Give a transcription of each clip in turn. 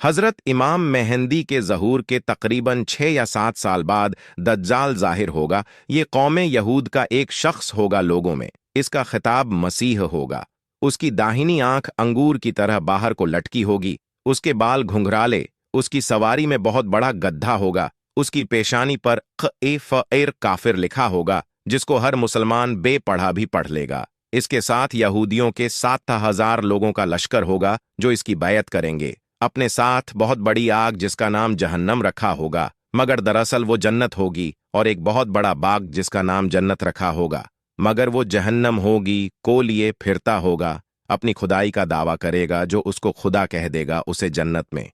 हजरत इमाम मेहंदी के ज़हूर के तकरीबन 6 या 7 साल बाद दज्जाल ज़ाहिर होगा। ये कौम यहूद का एक शख्स होगा लोगों में। इसका खिताब मसीह होगा। उसकी दाहिनी आंख अंगूर की तरह बाहर को लटकी होगी। उसके बाल घुंघराले। उसकी सवारी में बहुत बड़ा गद्दा होगा। उसकी पेशानी पर क़-ए-फ़-ए-र काफिर लिखा होगा, जिसको हर मुसलमान बेपढ़ा भी पढ़ लेगा। इसके साथ यहूदियों के 7,000 लोगों का लश्कर होगा जो इसकी बैत करेंगे। अपने साथ बहुत बड़ी आग जिसका नाम जहन्नम रखा होगा, मगर दरअसल वो जन्नत होगी, और एक बहुत बड़ा बाग जिसका नाम जन्नत रखा होगा, मगर वो जहन्नम होगी। को लिए फिरता होगा, अपनी खुदाई का दावा करेगा। जो उसको खुदा कह देगा उसे जन्नत में,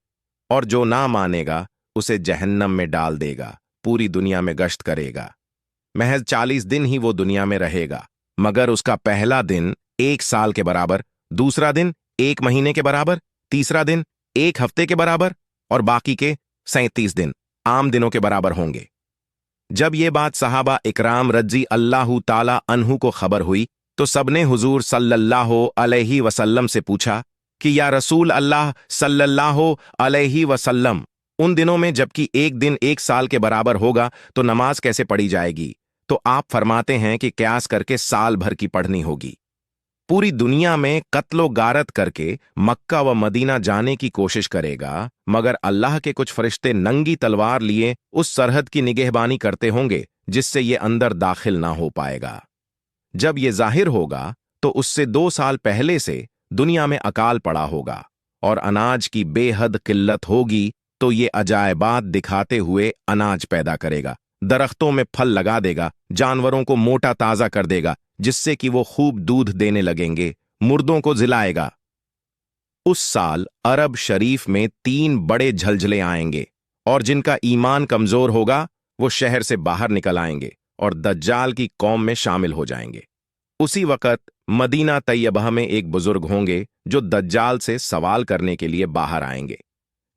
और जो ना मानेगा उसे जहन्नम में डाल देगा। पूरी दुनिया में गश्त करेगा। महज 40 दिन ही वो दुनिया में रहेगा, मगर उसका पहला दिन 1 साल के बराबर, दूसरा दिन 1 महीने के बराबर, तीसरा दिन 1 हफ्ते के बराबर, और बाकी के 37 दिन आम दिनों के बराबर होंगे। जब ये बात सहाबा इकराम रज़ी अल्लाहु ताला अन्हु को खबर हुई तो सबने हुजूर सल्लल्लाहु अलैहि वसल्लम से पूछा कि या रसूल अल्लाह सल्लल्लाहु अलैहि वसल्लम, उन दिनों में जबकि एक दिन 1 साल के बराबर होगा तो नमाज कैसे पढ़ी जाएगी? तो आप फरमाते हैं कि क्यास करके साल भर की पढ़नी होगी। पूरी दुनिया में कत्लो गारत करके मक्का व मदीना जाने की कोशिश करेगा, मगर अल्लाह के कुछ फरिश्ते नंगी तलवार लिए उस सरहद की निगहबानी करते होंगे जिससे ये अंदर दाखिल ना हो पाएगा। जब ये जाहिर होगा तो उससे 2 साल पहले से दुनिया में अकाल पड़ा होगा और अनाज की बेहद किल्लत होगी, तो ये अजायबात दिखाते हुए अनाज पैदा करेगा, दरख्तों में फल लगा देगा, जानवरों को मोटा ताजा कर देगा जिससे कि वो खूब दूध देने लगेंगे, मुर्दों को जिलाएगा। उस साल अरब शरीफ में 3 बड़े झलझले आएंगे, और जिनका ईमान कमजोर होगा वो शहर से बाहर निकल आएंगे और दज्जाल की कौम में शामिल हो जाएंगे। उसी वक़्त मदीना तैयबा में एक बुजुर्ग होंगे जो दज्जाल से सवाल करने के लिए बाहर आएंगे।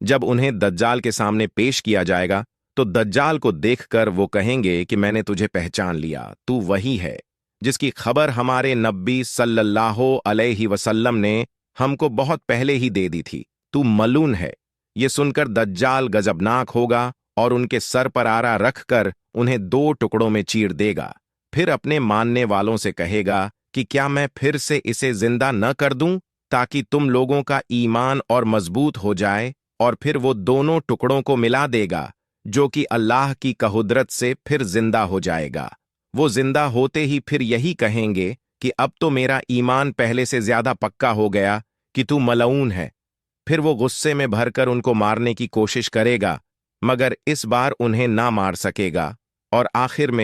जब उन्हें दज्जाल के सामने पेश किया जाएगा तो दज्जाल को देखकर वो कहेंगे कि मैंने तुझे पहचान लिया, तू वही है जिसकी खबर हमारे नबी सल्लल्लाहु अलैहि वसल्लम ने हमको बहुत पहले ही दे दी थी। तू मलून है। ये सुनकर दज्जाल गजबनाक होगा और उनके सर पर आरा रखकर उन्हें 2 टुकड़ों में चीर देगा। फिर अपने मानने वालों से कहेगा कि क्या मैं फिर से इसे जिंदा न कर दूं ताकि तुम लोगों का ईमान और मजबूत हो जाए, और फिर वो दोनों टुकड़ों को मिला देगा जो कि अल्लाह की कुदरत से फिर जिंदा हो जाएगा। वो जिंदा होते ही फिर यही कहेंगे कि अब तो मेरा ईमान पहले से ज्यादा पक्का हो गया कि तू मलऊन है। फिर वो गुस्से में भरकर उनको मारने की कोशिश करेगा, मगर इस बार उन्हें ना मार सकेगा, और आखिर में